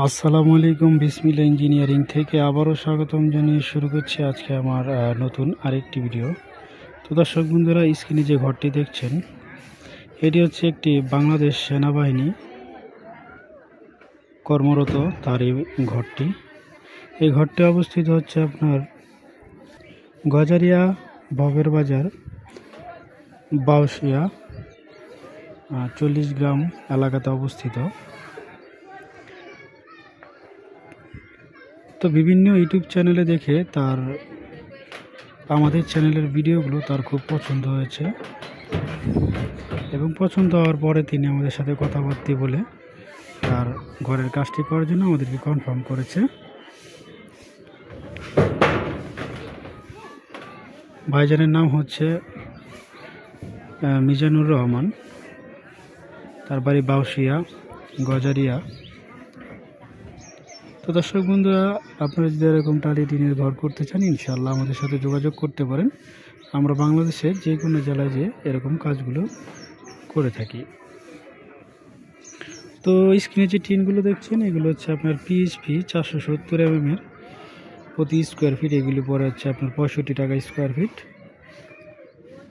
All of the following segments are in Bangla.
আসসালামু আলাইকুম। বিসমিল্লাহ ইঞ্জিনিয়ারিং থেকে আবারও স্বাগতম জানিয়ে শুরু করছি আজকে আমার নতুন আরেকটি ভিডিও। তো দর্শক বন্ধুরা, স্ক্রিনে যে ঘরটি দেখছেন এটি হচ্ছে একটি বাংলাদেশ সেনাবাহিনী কর্মরত তার এই ঘরটি। এই ঘরটি অবস্থিত হচ্ছে আপনার গজারিয়া ভবের বাজার বাউশিয়া 40 গ্রাম এলাকাতে অবস্থিত। তো বিভিন্ন ইউটিউব চ্যানেলে দেখে আমাদের চ্যানেলের ভিডিওগুলো তার খুব পছন্দ হয়েছে এবং পছন্দ হওয়ার পরে তিনি আমাদের সাথে কথাবার্তা বলে তার ঘরের কাজটি করার জন্য আমাদেরকে কনফার্ম করেছে। ভাইজানের নাম হচ্ছে মিজানুর রহমান, তার বাড়ি বাউশিয়া গজারিয়া। তো দর্শক বন্ধুরা, আপনারা যদি এরকম টালি টিনের ঘর করতে চান ইনশাআল্লাহ আমাদের সাথে যোগাযোগ করতে পারেন। আমরা বাংলাদেশের যে কোনো জেলায় যে এরকম কাজগুলো করে থাকি। তো স্ক্রিনে যে টিনগুলো দেখছেন এগুলো হচ্ছে আপনার পিএইচপি 470 mm এর প্রতি স্কোয়ার ফিট। এগুলি পরে হচ্ছে আপনার 65 টাকা স্কোয়ার ফিট।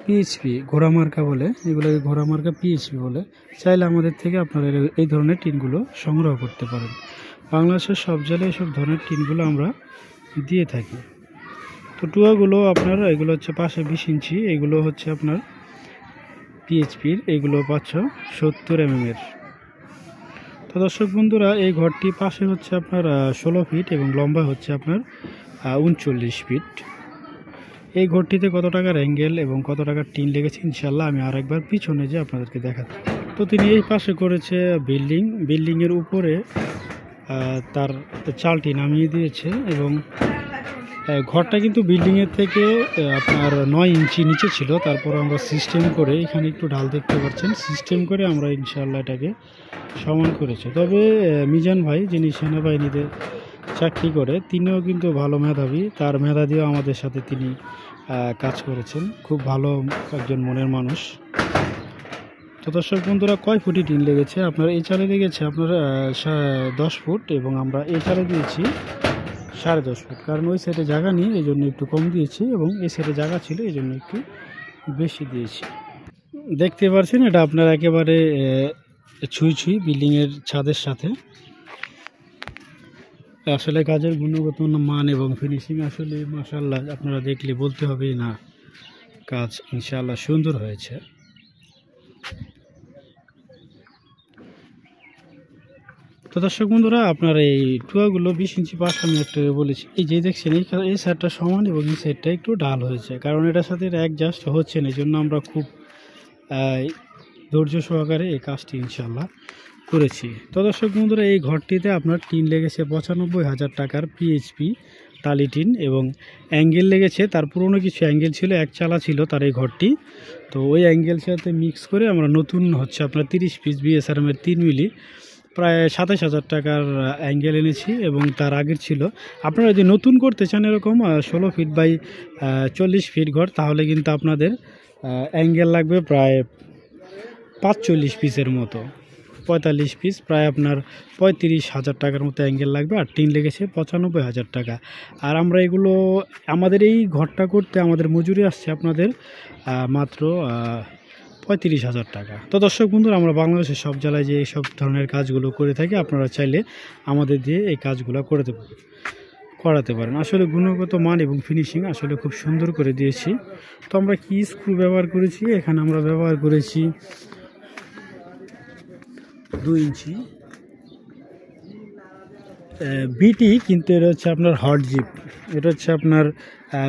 পিএইচপি ঘোড়ামার্কা বলে, এগুলোকে ঘোড়ামার্কা পিএইচপি বলে। চাইলে আমাদের থেকে আপনারা এই ধরনের টিনগুলো সংগ্রহ করতে পারেন। বাংলাদেশের সব জেলায় এসব ধরনের টিনগুলো আমরা দিয়ে থাকি। তো টুয়াগুলো আপনার এগুলো হচ্ছে 520 ইঞ্চি, এগুলো হচ্ছে আপনার পিএইচপির, এগুলো 570 mm এর। তো দর্শক বন্ধুরা, এই ঘরটি পাশে হচ্ছে আপনার 16 ফিট এবং লম্বা হচ্ছে আপনার 39 ফিট। এই ঘরটিতে কত টাকার অ্যাঙ্গেল এবং কত টাকার টিন লেগেছে ইনশাল্লাহ আমি আরেকবার পিছনে যে আপনাদেরকে দেখাচ্ছি। তো তিনি এই পাশে করেছে বিল্ডিংয়ের উপরে তার চালটি নামিয়ে দিয়েছে এবং ঘরটা কিন্তু বিল্ডিংয়ের থেকে আপনার 9 ইঞ্চি নিচে ছিল। তারপর আমরা সিস্টেম করে, এখানে একটু ঢাল দেখতে পাচ্ছেন, সিস্টেম করে আমরা ইনশাআল্লাহ এটাকে সমান করেছে। তবে মিজান ভাই যিনি সেনাবাহিনীতে চাকরি করে তিনিও কিন্তু ভালো মেধাবী, তার মেধা দিয়েও আমাদের সাথে তিনি কাজ করেছেন। খুব ভালো একজন মনের মানুষ। তো দর্শক বন্ধুরা, কয় ফুটি টিন লেগেছে আপনার এই চালে লেগেছে আপনার 10 ফুট এবং আমরা এই চালে দিয়েছি 10.5 ফুট, কারণ ওই সাইডে জায়গা নিয়ে এই জন্য একটু কম দিয়েছি এবং এই সাইডে জায়গা ছিল এই জন্য একটু বেশি দিয়েছি। দেখতে পাচ্ছেন এটা আপনার একেবারে ছুঁই বিল্ডিংয়ের ছাদের সাথে। আসলে কাজের গুণগত মান এবং ফিনিশিং আসলে মাশাআল্লাহ, আপনারা দেখলে বলতে হবে না, কাজ ইনশাআল্লাহ সুন্দর হয়েছে। তো দর্শক বন্ধুরা, আপনার এই টুয়াগুলো 20 ইঞ্চি পাশ আমি একটা বলেছি, এই যে দেখছেন এই সাইডটা সমান এবং এই সাইডটা একটু ঢাল হয়েছে, কারণ এটার সাথে অ্যাডজাস্ট হচ্ছে না। এই জন্য আমরা খুব ধৈর্য সহকারে এই কাজটি ইনশাআল্লাহ করেছি। তো দর্শক বন্ধুরা, এই ঘরটিতে আপনার টিন লেগেছে 95,000 টাকার পিএইচপি টালি টিন এবং অ্যাঙ্গেল লেগেছে, তার পুরনো কিছু অ্যাঙ্গেল ছিল, এক চালা ছিল তার এই ঘরটি। তো ওই অ্যাঙ্গেল সাথে মিক্স করে আমরা নতুন হচ্ছে আপনার 30 পিস BSRM এর 3 মিলি প্রায় 27,000 টাকার অ্যাঙ্গেল এনেছি এবং তার আগের ছিল। আপনারা যদি নতুন করতে চান এরকম 16 ফিট বাই 40 ফিট ঘর, তাহলে কিন্তু আপনাদের অ্যাঙ্গেল লাগবে প্রায় 45 পিসের মতো, 45 পিস, প্রায় আপনার 35,000 টাকার মতো অ্যাঙ্গেল লাগবে। আর টিন লেগেছে 95,000 টাকা। আর আমরা এগুলো আমাদের এই ঘরটা করতে আমাদের মজুরি আসছে আপনাদের মাত্র 35,000 টাকা। তো দর্শক বন্ধুরা, আমরা বাংলাদেশের সব জেলায় যে এইসব ধরনের কাজগুলো করে থাকি, আপনারা চাইলে আমাদের দিয়ে এই কাজগুলো করাতে পারেন। আসলে গুণগত মান এবং ফিনিশিং আসলে খুব সুন্দর করে দিয়েছি। তো আমরা কি স্ক্রু ব্যবহার করেছি, এখানে আমরা ব্যবহার করেছি 2 ইঞ্চি বিটি, কিন্তু এটা হচ্ছে আপনার হট জিপ, এটা হচ্ছে আপনার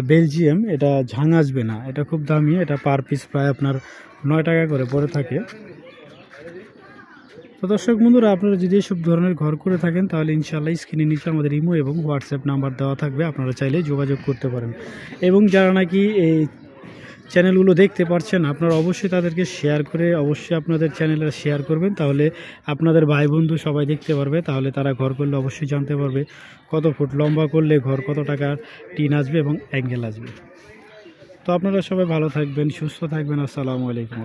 বেলজিয়াম, এটা ঝাং আসবে না, এটা খুব দামি, এটা পার পিস প্রায় আপনার 9 টাকা করে পড়ে থাকে। তো দর্শক বন্ধুরা, আপনারা যদি এইসব ধরনের ঘর করে থাকেন তাহলে ইনশাআল্লাহ স্ক্রিনের নিচে আমাদের ইমো এবং হোয়াটসঅ্যাপ নাম্বার দেওয়া থাকবে, আপনারা চাইলে যোগাযোগ করতে পারেন। এবং যারা নাকি এই চ্যানেলগুলো দেখতে পারছেন আপনারা অবশ্যই তাদেরকে শেয়ার করে অবশ্যই আপনাদের চ্যানেলে শেয়ার করবেন, তাহলে আপনাদের ভাই বন্ধু সবাই দেখতে পারবে, তাহলে তারা ঘর করলে অবশ্যই জানতে পারবে কত ফুট লম্বা করলে ঘর কত টাকার টিন আসবে এবং অ্যাঙ্গেল আসবে। তো আপনারা সবাই ভালো থাকবেন, সুস্থ থাকবেন। আসসালামু আলাইকুম।